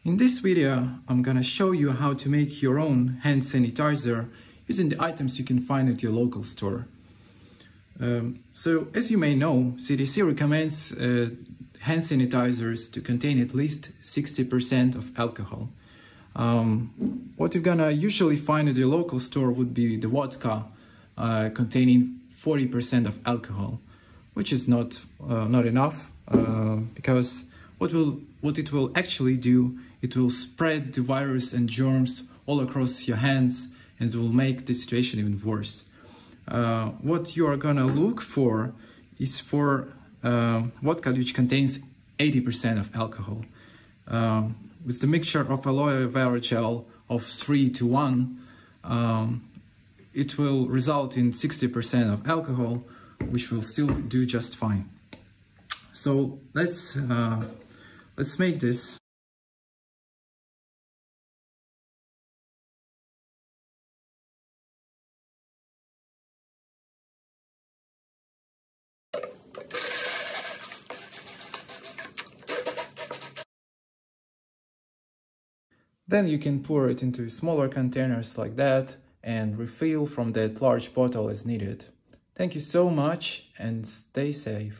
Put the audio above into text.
In this video, I'm gonna show you how to make your own hand sanitizer using the items you can find at your local store. So, as you may know, CDC recommends hand sanitizers to contain at least 60% of alcohol. What you're gonna usually find at your local store would be the vodka containing 40% of alcohol, which is not enough because what it will actually do, it will spread the virus and germs all across your hands and will make the situation even worse. What you are gonna look for is for vodka which contains 80% of alcohol. With the mixture of aloe vera gel of 3:1, it will result in 60% of alcohol, which will still do just fine. So let's make this. Then you can pour it into smaller containers like that and refill from that large bottle as needed. Thank you so much and stay safe.